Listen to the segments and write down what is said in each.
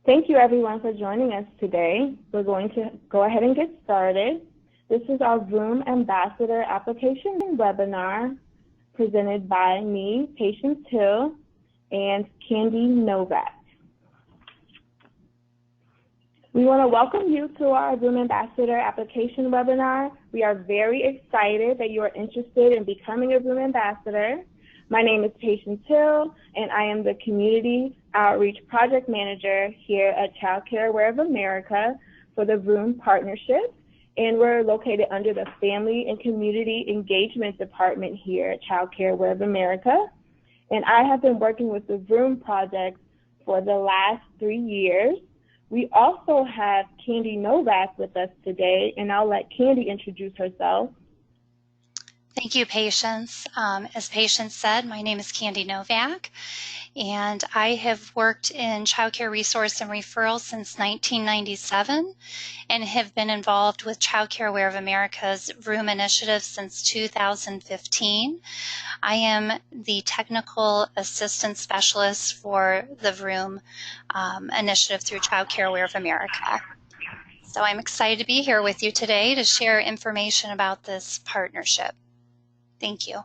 Thank you everyone for joining us today. We're going to go ahead and get started. This is our Vroom Ambassador Application webinar presented by me, Patience Hill, and Candy Novak. We want to welcome you to our Vroom Ambassador Application webinar. We are very excited that you are interested in becoming a Vroom Ambassador. My name is Patience Hill, and I am the Community Outreach Project Manager here at Child Care Aware of America for the Vroom Partnership. And we're located under the Family and Community Engagement Department here at Child Care Aware of America. And I have been working with the Vroom Project for the last 3 years. We also have Candy Novak with us today, and I'll let Candy introduce herself. Thank you, Patience. As Patience said, my name is Candy Novak, and I have worked in child care resource and referral since 1997 and have been involved with Child Care Aware of America's Vroom initiative since 2015. I am the technical assistance specialist for the Vroom initiative through Child Care Aware of America. So I'm excited to be here with you today to share information about this partnership. Thank you.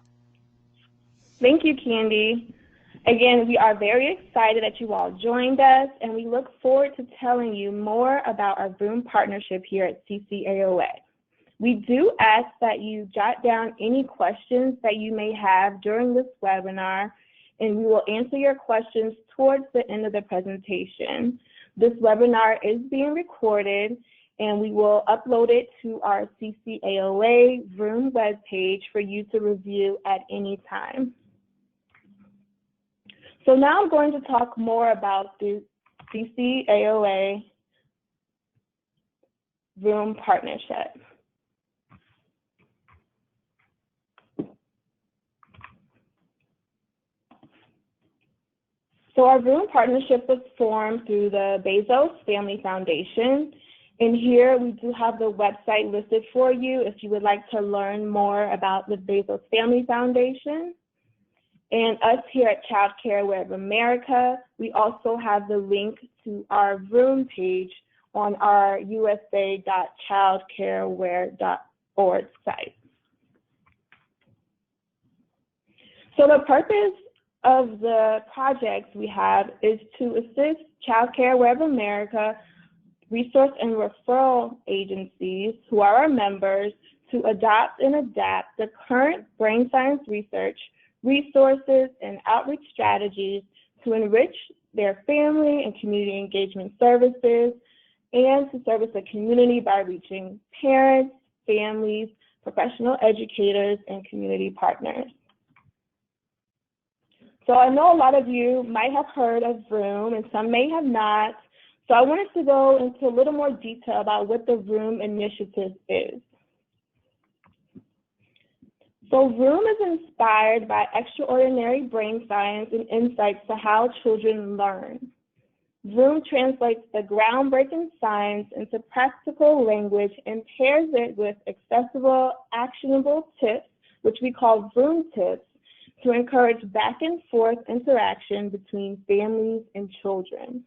Thank you, Candy. Again, we are very excited that you all joined us, and we look forward to telling you more about our Vroom partnership here at CCAoA. We do ask that you jot down any questions that you may have during this webinar, and we will answer your questions towards the end of the presentation. This webinar is being recorded, and we will upload it to our CCAoA Vroom webpage for you to review at any time. So now I'm going to talk more about the CCAoA Vroom partnership. So our Vroom partnership was formed through the Bezos Family Foundation. And here we do have the website listed for you if you would like to learn more about the Bezos Family Foundation. And us here at Child Care Aware of America, we also have the link to our Vroom page on our usa.childcareaware.org site. So the purpose of the projects we have is to assist Child Care Aware of America resource and referral agencies who are our members to adopt and adapt the current brain science research, resources, and outreach strategies to enrich their family and community engagement services and to service the community by reaching parents, families, professional educators, and community partners. So I know a lot of you might have heard of Vroom and some may have not. So I wanted to go into a little more detail about what the Vroom initiative is. So Vroom is inspired by extraordinary brain science and insights to how children learn. Vroom translates the groundbreaking science into practical language and pairs it with accessible, actionable tips, which we call Vroom tips, to encourage back and forth interaction between families and children.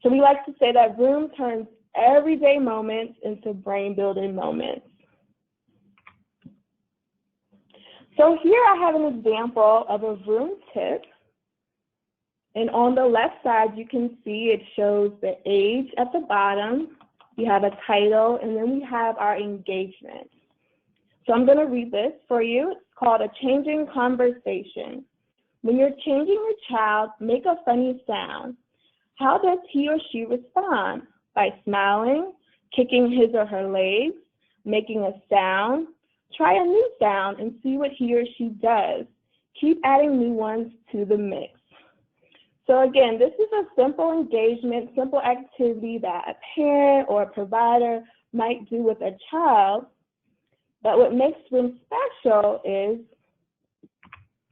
So we like to say that Vroom turns everyday moments into brain-building moments. So here I have an example of a Vroom tip. And on the left side, you can see it shows the age at the bottom. We have a title, and then we have our engagement. So I'm going to read this for you. It's called A Changing Conversation. When you're changing your child, make a funny sound. How does he or she respond? By smiling, kicking his or her legs, making a sound. Try a new sound and see what he or she does. Keep adding new ones to the mix. So again, this is a simple engagement, simple activity that a parent or a provider might do with a child. But what makes Vroom special is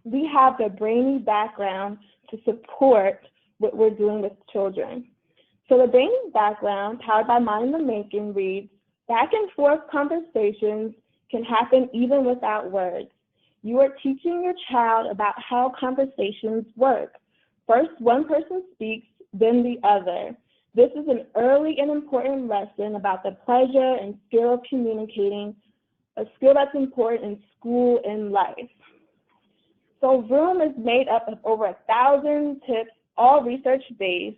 we have the brainy background to support what we're doing with children. So the brainy background, powered by Mind in the Making, reads, back and forth conversations can happen even without words. You are teaching your child about how conversations work. First, one person speaks, then the other. This is an early and important lesson about the pleasure and skill of communicating, a skill that's important in school and life. So Vroom is made up of over 1,000 tips, all research-based,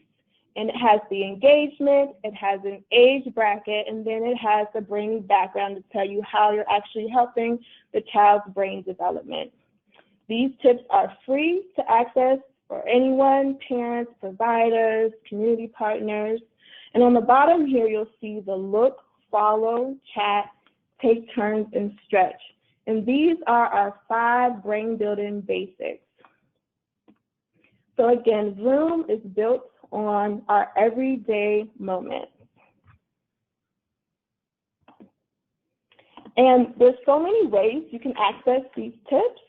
and it has the engagement, it has an age bracket, and then it has the brain background to tell you how you're actually helping the child's brain development. These tips are free to access for anyone, parents, providers, community partners. And on the bottom here, you'll see the look, follow, chat, take turns, and stretch. And these are our 5 brain building basics. So again, Vroom is built on our everyday moment. And there's so many ways you can access these tips.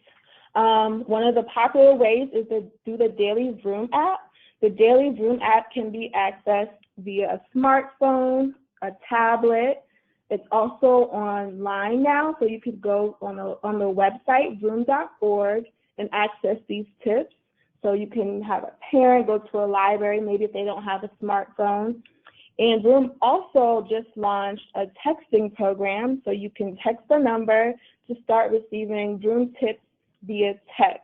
One of the popular ways is to do the Daily Vroom app. The Daily Vroom app can be accessed via a smartphone, a tablet. It's also online now, so you could go on the website, vroom.org, and access these tips. So you can have a parent go to a library, maybe if they don't have a smartphone. And Vroom also just launched a texting program, so you can text the number to start receiving Vroom tips via text.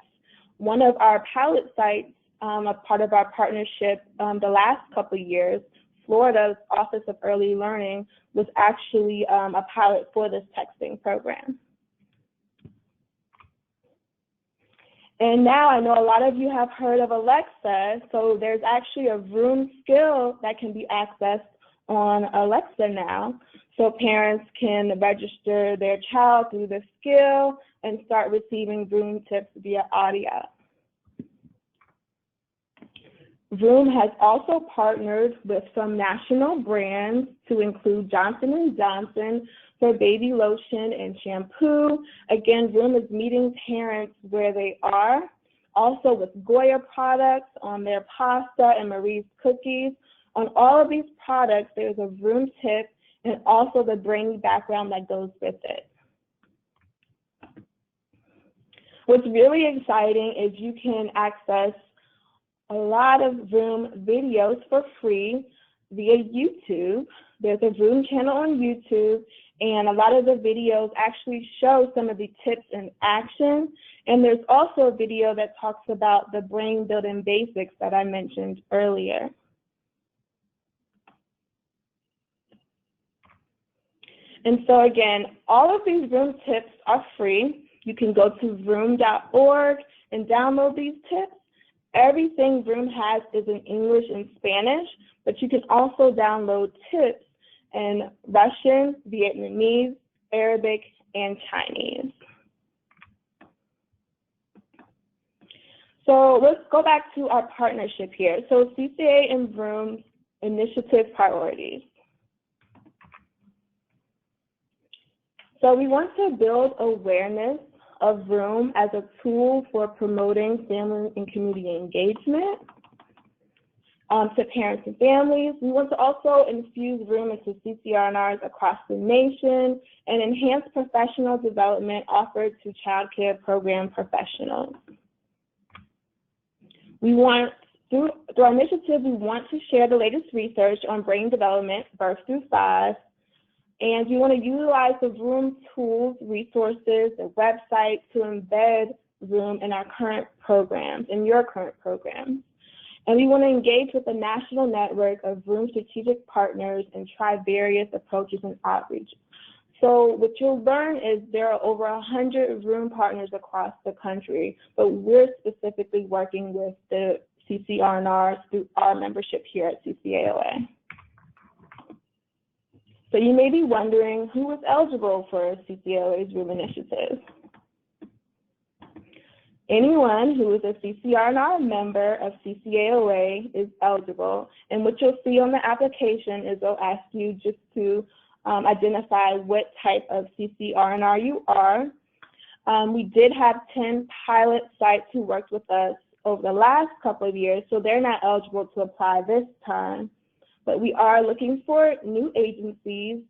One of our pilot sites, a part of our partnership the last couple of years, Florida's Office of Early Learning, was actually a pilot for this texting program. And now I know a lot of you have heard of Alexa, so there's actually a Vroom skill that can be accessed on Alexa now. So parents can register their child through the skill and start receiving Vroom tips via audio. Vroom has also partnered with some national brands to include Johnson & Johnson for baby lotion and shampoo. Again, Vroom is meeting parents where they are. Also with Goya products on their pasta and Marie's cookies. On all of these products, there's a Vroom tip and also the brainy background that goes with it. What's really exciting is you can access a lot of Vroom videos for free via YouTube. There's a Vroom channel on YouTube, and a lot of the videos actually show some of the tips in action. And there's also a video that talks about the brain building basics that I mentioned earlier. And so again, all of these Vroom tips are free. You can go to vroom.org and download these tips. Everything Vroom has is in English and Spanish, but you can also download tips in Russian, Vietnamese, Arabic, and Chinese. So let's go back to our partnership here. So CCA and Vroom initiative priorities. So we want to build awareness of Vroom as a tool for promoting family and community engagement to parents and families. We want to also infuse Vroom into CCR&Rs across the nation and enhance professional development offered to child care program professionals. We want, through our initiative, we want to share the latest research on brain development, birth through 5, and we want to utilize the Vroom tools, resources, and website to embed Vroom in our current programs, in your current programs. And we want to engage with a national network of Vroom strategic partners and try various approaches and outreach. So what you'll learn is there are over 100 Vroom partners across the country, but we're specifically working with the CCR&Rs through our membership here at CCAoA. So you may be wondering who is eligible for CCAoA's Vroom initiative. Anyone who is a CCR&R member of CCAoA is eligible, and what you'll see on the application is they'll ask you just to identify what type of CCR&R you are. We did have 10 pilot sites who worked with us over the last couple of years, so they're not eligible to apply this time. But we are looking for new agencies,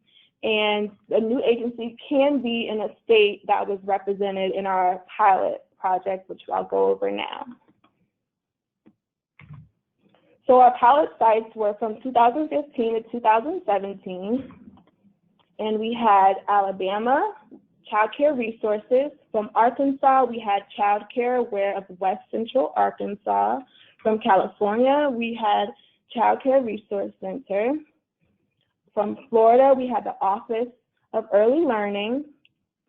and a new agency can be in a state that was represented in our pilot project, which I'll go over now. So our pilot sites were from 2015 to 2017, and we had Alabama, Child Care Resources. From Arkansas, we had Child Care&R of West Central Arkansas. From California, we had Child Care Resource Center. From Florida, we had the Office of Early Learning.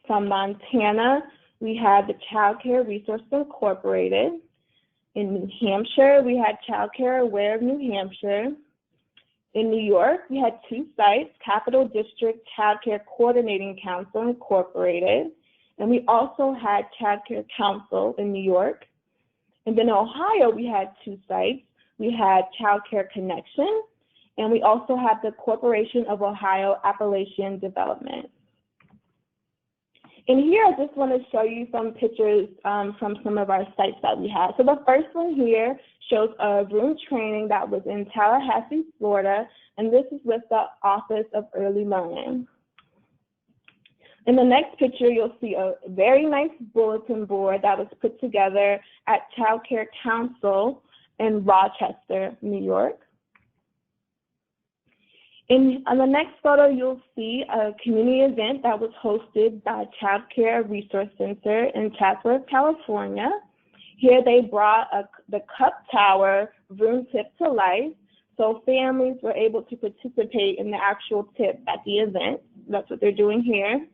From Montana, we had the Child Care Resources Incorporated. In New Hampshire, we had Child Care&R of New Hampshire. In New York, we had 2 sites, Capital District Child Care Coordinating Council Incorporated, and we also had Child Care Council in New York. And then in Ohio, we had 2 sites. We had Child Care Connection, and we also had the Corporation of Ohio Appalachian Development. And here I just want to show you some pictures from some of our sites that we had. So the first one here shows a Vroom training that was in Tallahassee, Florida, and this is with the Office of Early Learning. In the next picture, you'll see a very nice bulletin board that was put together at Child Care Council in Rochester, New York. On the next photo, you'll see a community event that was hosted by Child Care Resource Center in Chatsworth, California. Here they brought the Cup Tower Vroom tip to life, so families were able to participate in the actual tip at the event. That's what they're doing here.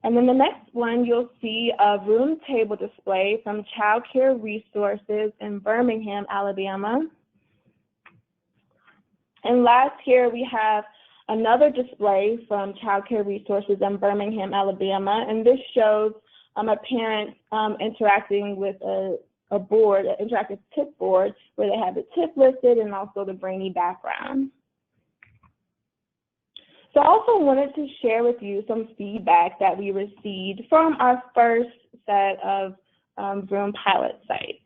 And then the next one, you'll see a Vroom table display from Child Care Resources in Birmingham, Alabama. And last here, we have another display from Child Care Resources in Birmingham, Alabama, and this shows a parent interacting with a board, an interactive tip board, where they have the tip listed and also the brainy background. So I also wanted to share with you some feedback that we received from our first set of Vroom pilot sites.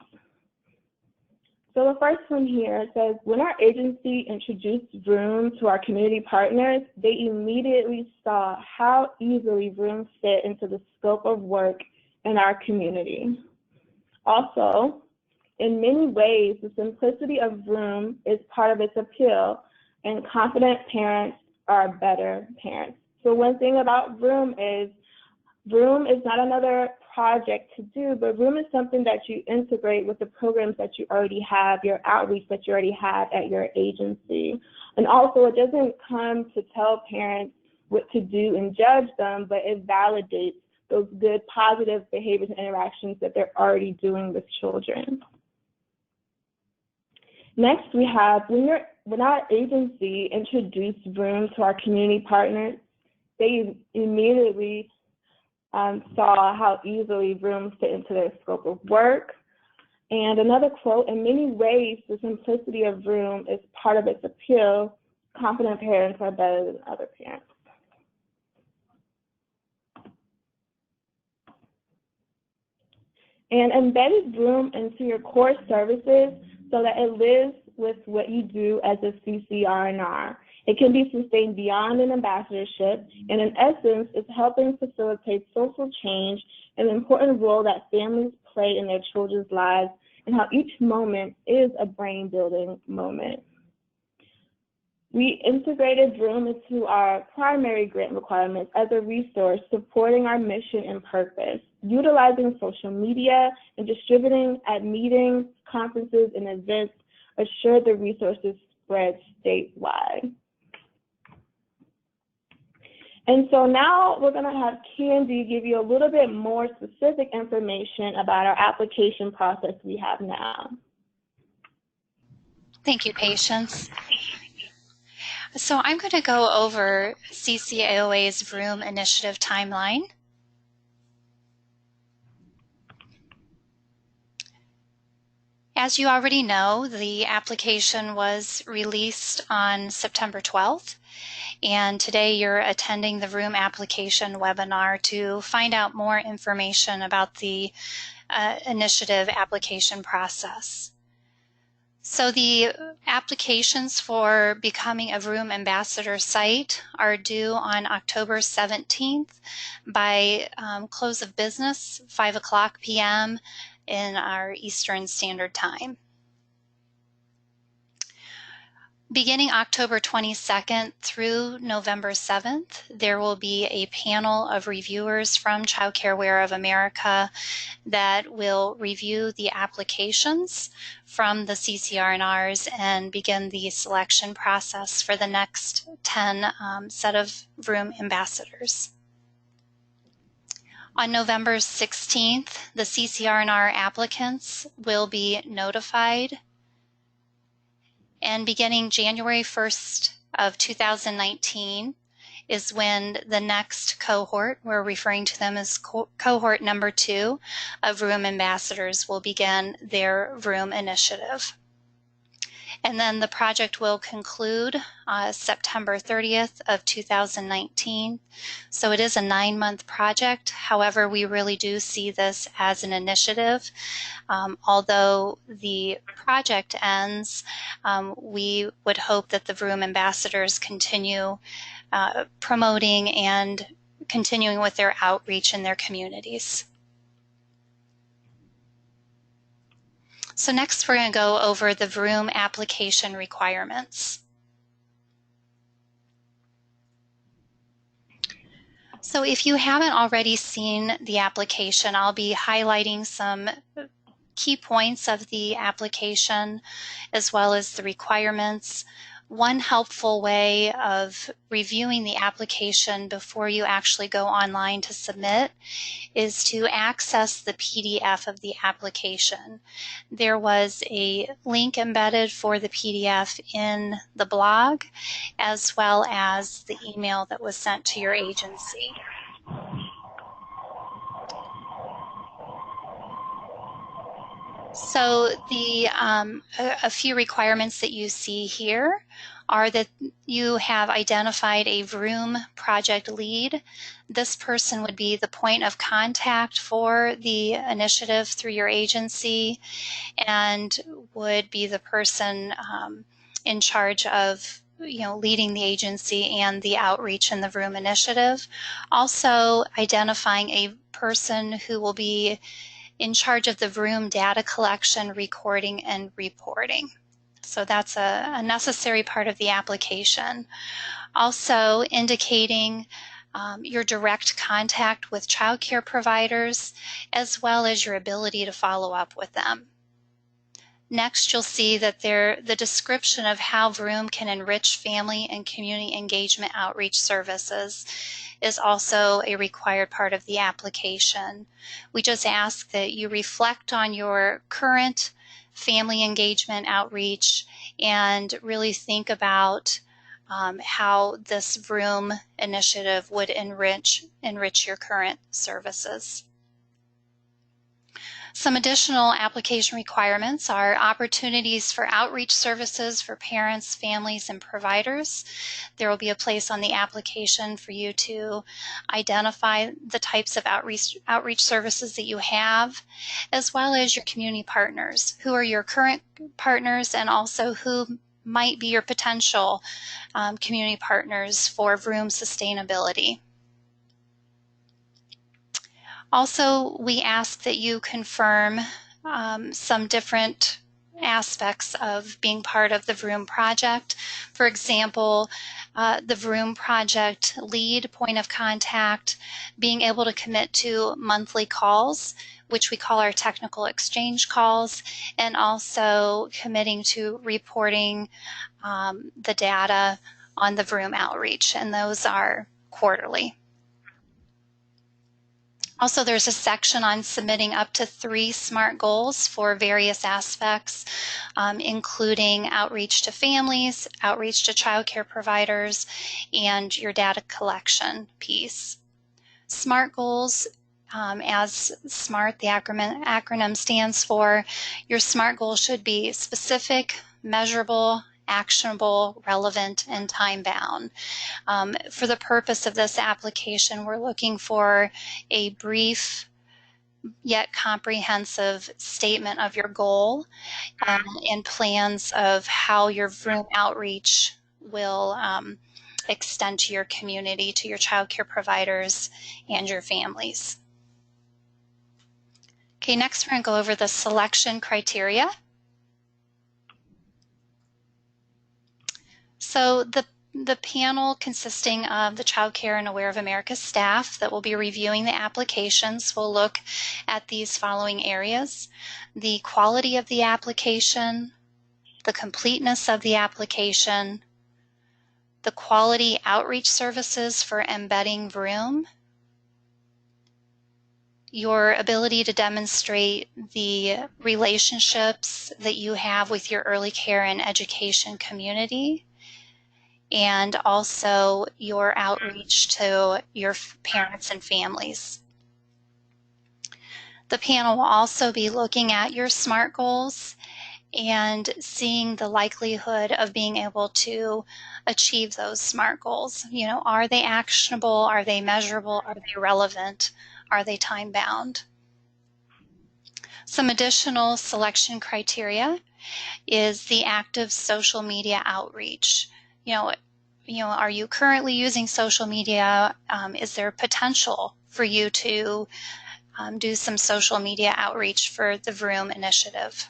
So the first one here says, when our agency introduced Vroom to our community partners, they immediately saw how easily Vroom fit into the scope of work in our community. Also, in many ways, the simplicity of Vroom is part of its appeal, and confident parents are better parents. So one thing about Vroom is not another project to do, but Vroom is something that you integrate with the programs that you already have, your outreach that you already have at your agency. And also, it doesn't come to tell parents what to do and judge them, but it validates those good, positive behaviors and interactions that they're already doing with children. Next, we have, when our agency introduced Vroom to our community partners, they immediately saw how easily Vroom fit into their scope of work. And another quote, in many ways, the simplicity of Vroom is part of its appeal. Confident parents are better than other parents. And embedded Vroom into your core services so that it lives with what you do as a CCR&R. It can be sustained beyond an ambassadorship, and in essence, it's helping facilitate social change and the important role that families play in their children's lives and how each moment is a brain-building moment. We integrated Vroom into our primary grant requirements as a resource supporting our mission and purpose, utilizing social media and distributing at meetings, conferences, and events assured the resources spread statewide. And so now we're going to have Candy give you a little bit more specific information about our application process we have now. Thank you, Patience. So I'm going to go over CCAoA's Vroom initiative timeline. As you already know, the application was released on September 12th, and today you're attending the Vroom application webinar to find out more information about the initiative application process. So the applications for becoming a Vroom Ambassador site are due on October 17th by close of business, 5 o'clock p.m. in our Eastern Standard Time. Beginning October 22nd through November 7th, there will be a panel of reviewers from CCR&R of America that will review the applications from the CCR&Rs and begin the selection process for the next 10 set of Vroom ambassadors. On November 16th, the CCR&R applicants will be notified, and beginning January 1st of 2019 is when the next cohort, we're referring to them as cohort number 2 of Vroom ambassadors, will begin their Vroom initiative. And then the project will conclude September 30th of 2019. So it is a 9-month project. However, we really do see this as an initiative. Although the project ends, we would hope that the Vroom ambassadors continue promoting and continuing with their outreach in their communities. So next we're going to go over the Vroom application requirements. So if you haven't already seen the application, I'll be highlighting some key points of the application as well as the requirements. One helpful way of reviewing the application before you actually go online to submit is to access the PDF of the application. There was a link embedded for the PDF in the blog, as well as the email that was sent to your agency. So a few requirements that you see here are that you have identified a Vroom project lead. This person would be the point of contact for the initiative through your agency and would be the person in charge of leading the agency and the outreach in the Vroom initiative. Also identifying a person who will be in charge of the Vroom data collection, recording, and reporting. So that's a necessary part of the application. Also indicating your direct contact with child care providers, as well as your ability to follow up with them. Next, you'll see that the description of how Vroom can enrich family and community engagement outreach services is also a required part of the application. We just ask that you reflect on your current family engagement outreach and really think about how this Vroom initiative would enrich your current services. Some additional application requirements are opportunities for outreach services for parents, families, and providers. There will be a place on the application for you to identify the types of outreach services that you have, as well as your community partners, who are your current partners and also who might be your potential community partners for Vroom sustainability. Also, we ask that you confirm some different aspects of being part of the Vroom project. For example, the Vroom project lead point of contact, being able to commit to monthly calls, which we call our technical exchange calls, and also committing to reporting the data on the Vroom outreach, and those are quarterly. Also, there's a section on submitting up to 3 SMART goals for various aspects, including outreach to families, outreach to child care providers, and your data collection piece. SMART goals, as SMART, the acronym stands for, your SMART goal should be specific, measurable, actionable, relevant, and time-bound. For the purpose of this application, we're looking for a brief yet comprehensive statement of your goal and plans of how your Vroom outreach will extend to your community, to your child care providers, and your families. Okay, next we're going to go over the selection criteria. So the panel consisting of the Child Care and Aware of America staff that will be reviewing the applications will look at these following areas: the quality of the application, the completeness of the application, the quality outreach services for embedding Vroom, your ability to demonstrate the relationships that you have with your early care and education community, and also your outreach to your parents and families. The panel will also be looking at your SMART goals and seeing the likelihood of being able to achieve those SMART goals. You know, are they actionable? Are they measurable? Are they relevant? Are they time-bound? Some additional selection criteria is the active social media outreach. You know, are you currently using social media? Is there potential for you to do some social media outreach for the Vroom initiative?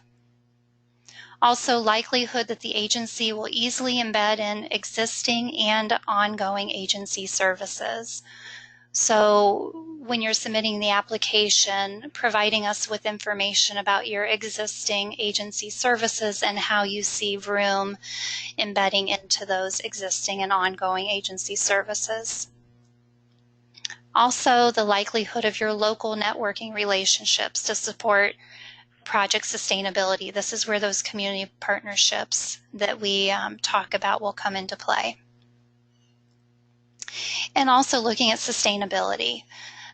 Also, likelihood that the agency will easily embed in existing and ongoing agency services. So when you're submitting the application, providing us with information about your existing agency services and how you see Vroom embedding into those existing and ongoing agency services. Also, the likelihood of your local networking relationships to support project sustainability. This is where those community partnerships that we talk about will come into play. And also looking at sustainability,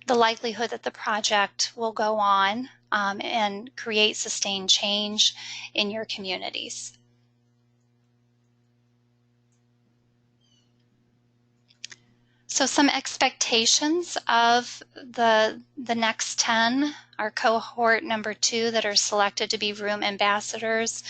the likelihood that the project will go on and create sustained change in your communities. So some expectations of the next 10, our cohort number 2 that are selected to be Vroom ambassadors.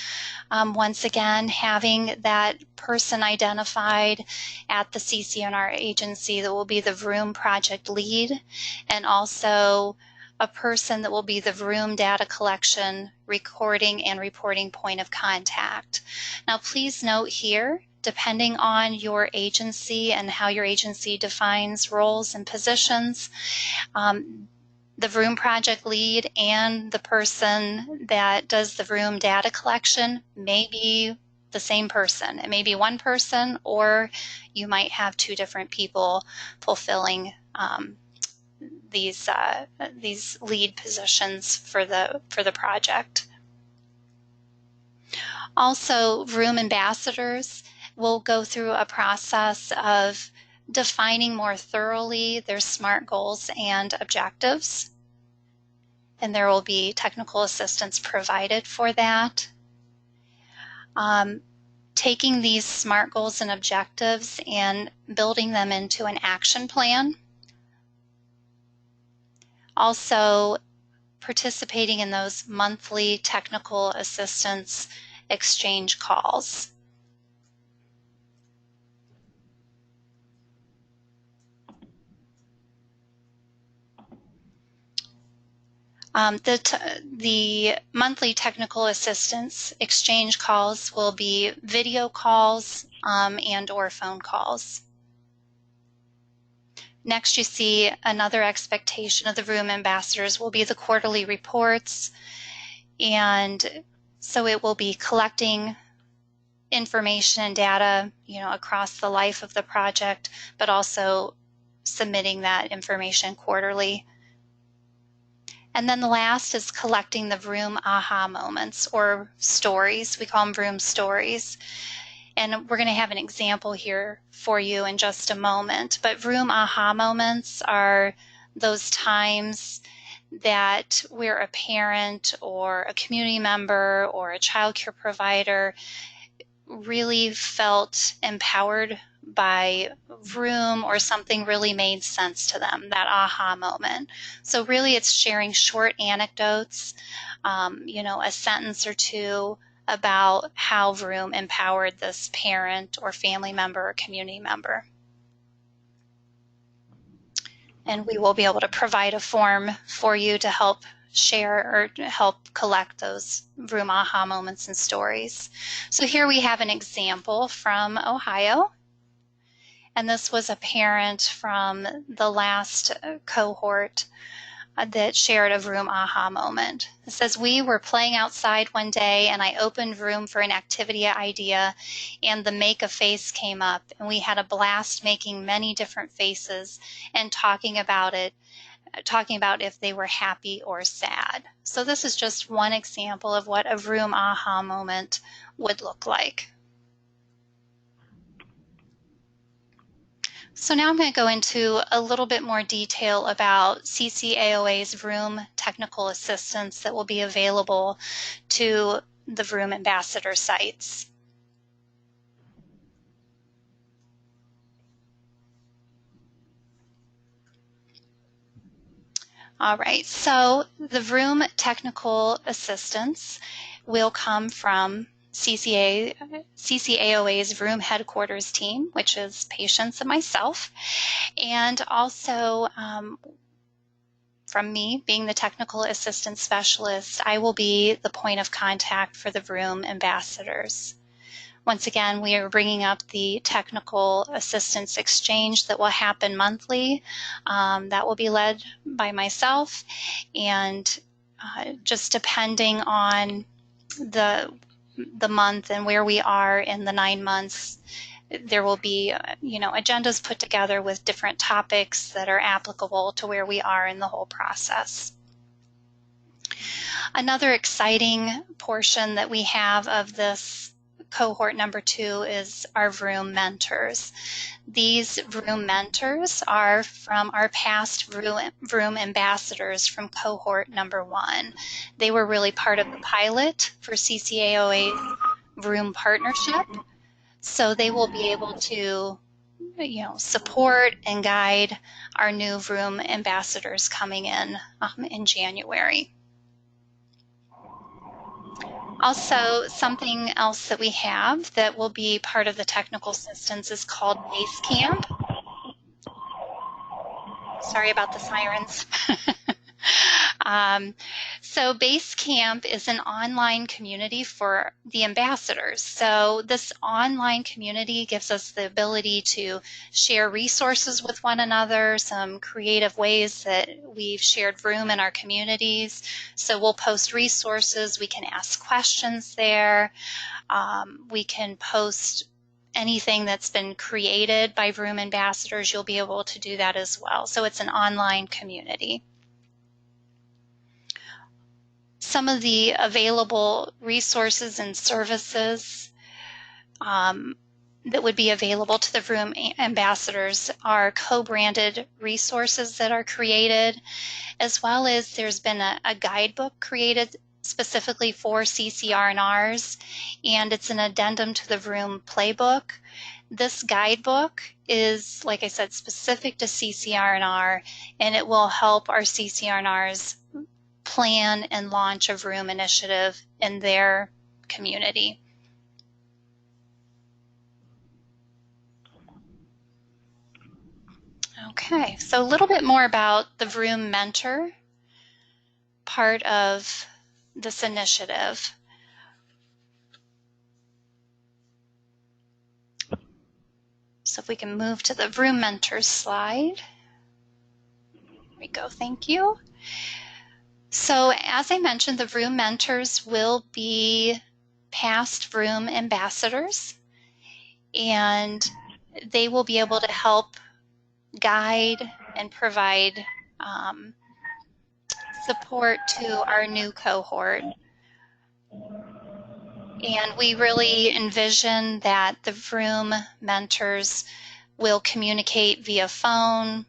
Once again, having that person identified at the CCR&R agency that will be the Vroom project lead, and also a person that will be the Vroom data collection, recording, and reporting point of contact. Now, please note here, depending on your agency and how your agency defines roles and positions, the Vroom project lead and the person that does the Vroom data collection may be the same person. It may be one person, or you might have 2 different people fulfilling these lead positions for the project. Also, Vroom ambassadors will go through a process of defining more thoroughly their SMART goals and objectives, and there will be technical assistance provided for that. Taking these SMART goals and objectives and building them into an action plan. Also, participating in those monthly technical assistance exchange calls. The monthly technical assistance exchange calls will be video calls and or phone calls. Next, you see another expectation of the Vroom ambassadors will be the quarterly reports, and so it will be collecting information and data, you know, across the life of the project, but also submitting that information quarterly. And then the last is collecting the Vroom aha moments, or stories. We call them Vroom stories. And we're going to have an example here for you in just a moment. But Vroom aha moments are those times that where a parent or a community member or a child care provider really felt empowered by Vroom, or something really made sense to them, that aha moment. So really it's sharing short anecdotes, you know, a sentence or 2 about how Vroom empowered this parent or family member or community member. And we will be able to provide a form for you to help share or help collect those Vroom aha moments and stories. So here we have an example from Ohio. And this was a parent from the last cohort that shared a Vroom aha moment. It says, we were playing outside one day and I opened Vroom for an activity idea and the make a face came up and we had a blast making many different faces and talking about if they were happy or sad. So this is just one example of what a Vroom aha moment would look like. So now I'm going to go into a little bit more detail about CCAoA's Vroom technical assistance that will be available to the Vroom ambassador sites. All right, so the Vroom technical assistance will come from CCAoA's Vroom headquarters team, which is Patience and myself, and also from me being the technical assistance specialist, I will be the point of contact for the Vroom ambassadors. Once again, we are bringing up the technical assistance exchange that will happen monthly. That will be led by myself, and just depending on the month and where we are in the 9 months, there will be agendas put together with different topics that are applicable to where we are in the whole process. Another exciting portion that we have of this cohort number 2 is our Vroom mentors. These Vroom mentors are from our past Vroom ambassadors from cohort number 1. They were really part of the pilot for CCAoA's Vroom Partnership. So they will be able to, support and guide our new Vroom ambassadors coming in January. Also, something else that we have that will be part of the technical assistance is called Basecamp. Sorry about the sirens. So Basecamp is an online community for the ambassadors. So this online community gives us the ability to share resources with one another, some creative ways that we've shared Vroom in our communities. So we'll post resources, we can ask questions there, we can post anything that's been created by Vroom ambassadors. You'll be able to do that as well. So it's an online community. Some of the available resources and services that would be available to the Vroom ambassadors are co-branded resources that are created, as well as there's been a guidebook created specifically for CCR&Rs, and it's an addendum to the Vroom playbook. This guidebook is, like I said, specific to CCR&R, and it will help our CCR&Rs plan and launch a Vroom initiative in their community. Okay, so a little bit more about the Vroom mentor part of this initiative. So if we can move to the Vroom mentors slide. There we go, thank you. So as I mentioned, the Vroom mentors will be past Vroom ambassadors, and they will be able to help guide and provide support to our new cohort. And we really envision that the Vroom mentors will communicate via phone,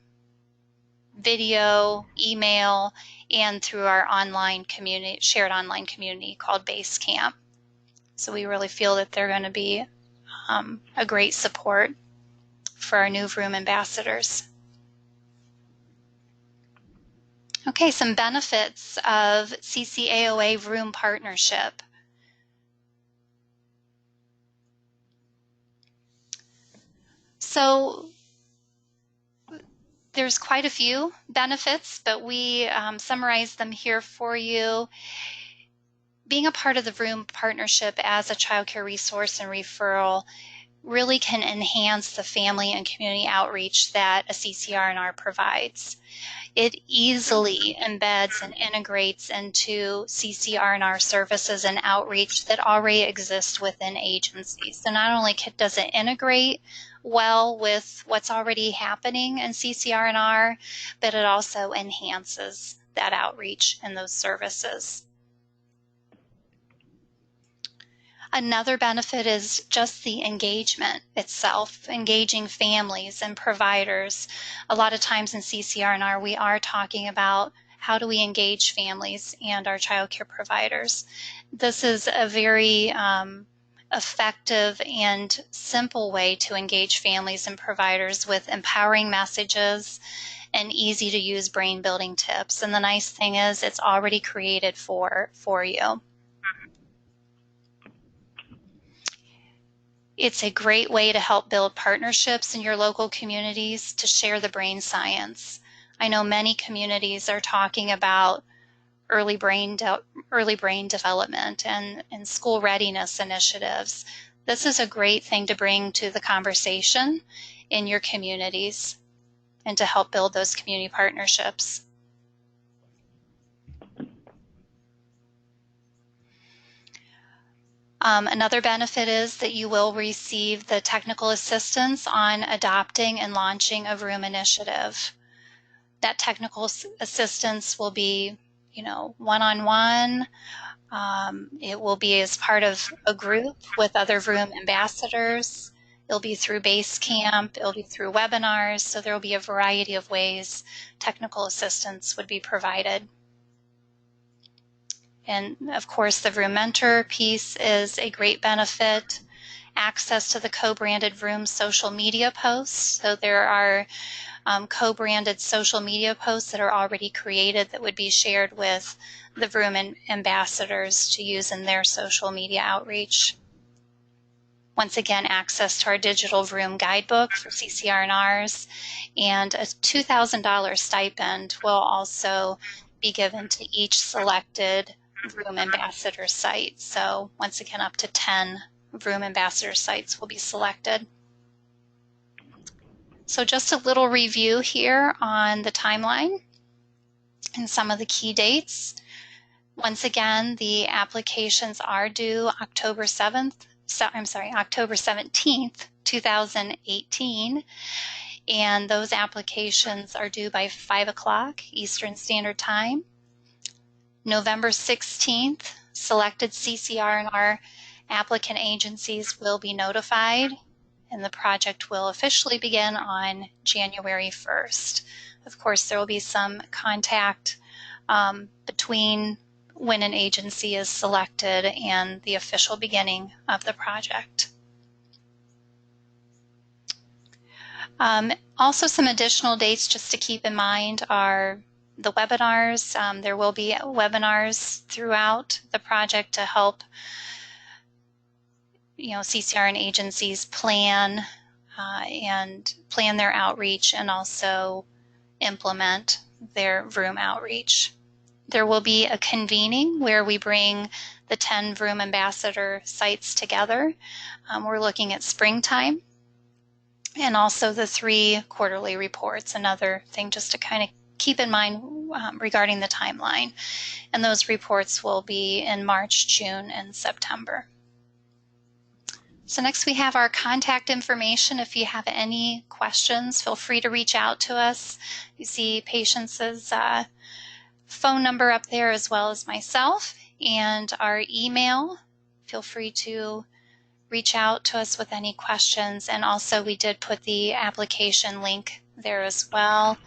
video, email, and through our online community, shared online community called Basecamp. So we really feel that they're going to be a great support for our new Vroom ambassadors. Okay, some benefits of CCAoA Vroom Partnership. So there's quite a few benefits, but we summarize them here for you. Being a part of the Vroom Partnership as a child care resource and referral really can enhance the family and community outreach that a CCR&R provides. It easily embeds and integrates into CCR&R services and outreach that already exist within agencies. So not only does it integrate well with what's already happening in CCR&R, but it also enhances that outreach and those services. Another benefit is just the engagement itself, engaging families and providers. A lot of times in CCR&R, we are talking about how do we engage families and our child care providers. This is a very effective and simple way to engage families and providers with empowering messages and easy to use brain building tips. And the nice thing is it's already created for you. It's a great way to help build partnerships in your local communities to share the brain science. I know many communities are talking about early brain development and school readiness initiatives. This is a great thing to bring to the conversation in your communities and to help build those community partnerships. Another benefit is that you will receive the technical assistance on adopting and launching a Vroom initiative. That technical assistance will be, one-on-one. It will be as part of a group with other Vroom ambassadors. It'll be through Basecamp. It'll be through webinars. So there will be a variety of ways technical assistance would be provided. And of course, the Vroom Mentor piece is a great benefit. Access to the co-branded Vroom social media posts. So there are co-branded social media posts that are already created that would be shared with the Vroom ambassadors to use in their social media outreach. Once again, access to our digital Vroom guidebook for CCR&Rs, and a $2,000 stipend will also be given to each selected Vroom ambassador site. So once again, up to 10 Vroom ambassador sites will be selected. So just a little review here on the timeline and some of the key dates. Once again, the applications are due October 17th, 2018. And those applications are due by 5 o'clock Eastern Standard Time. November 16th, selected CCR&R applicant agencies will be notified, and the project will officially begin on January 1st. Of course, there will be some contact between when an agency is selected and the official beginning of the project. Also, some additional dates just to keep in mind are the webinars. There will be webinars throughout the project to help CCR and agencies plan their outreach and also implement their Vroom outreach. There will be a convening where we bring the 10 Vroom ambassador sites together. We're looking at springtime, and also the 3 quarterly reports, another thing just to kind of keep in mind regarding the timeline. And those reports will be in March, June, and September. So next we have our contact information. If you have any questions, feel free to reach out to us. You see Patience's phone number up there as well as myself, and our email. Feel free to reach out to us with any questions. And also we did put the application link there as well.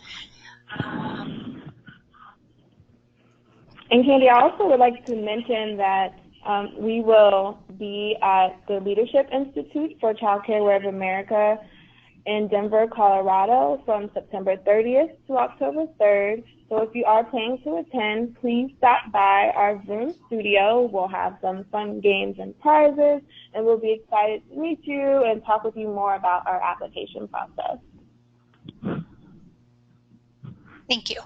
And Candy, I also would like to mention that we will be at the Leadership Institute for Child Care of America in Denver, Colorado from September 30th to October 3rd. So if you are planning to attend, please stop by our Zoom studio. We'll have some fun games and prizes, and we'll be excited to meet you and talk with you more about our application process. Thank you.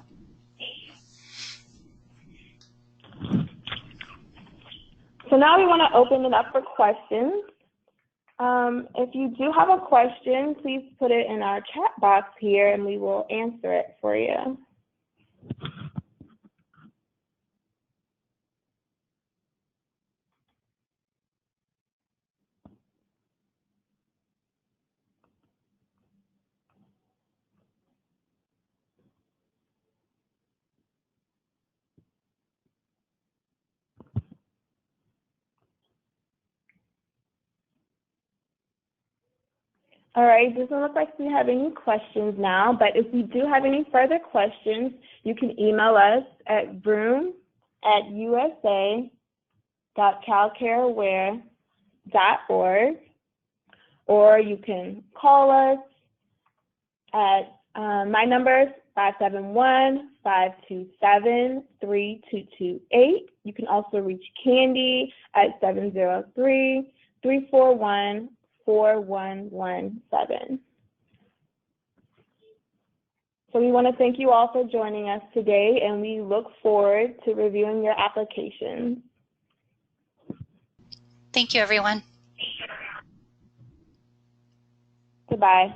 So now we want to open it up for questions. If you do have a question, please put it in our chat box here and we will answer it for you. All right, doesn't look like we have any questions now, but if we do have any further questions, you can email us at vroom@usa.calcareaware.org, or you can call us at my number is 571-527-3228. You can also reach Candy at 703-341-4117. So we want to thank you all for joining us today, and we look forward to reviewing your applications. Thank you, everyone. Goodbye.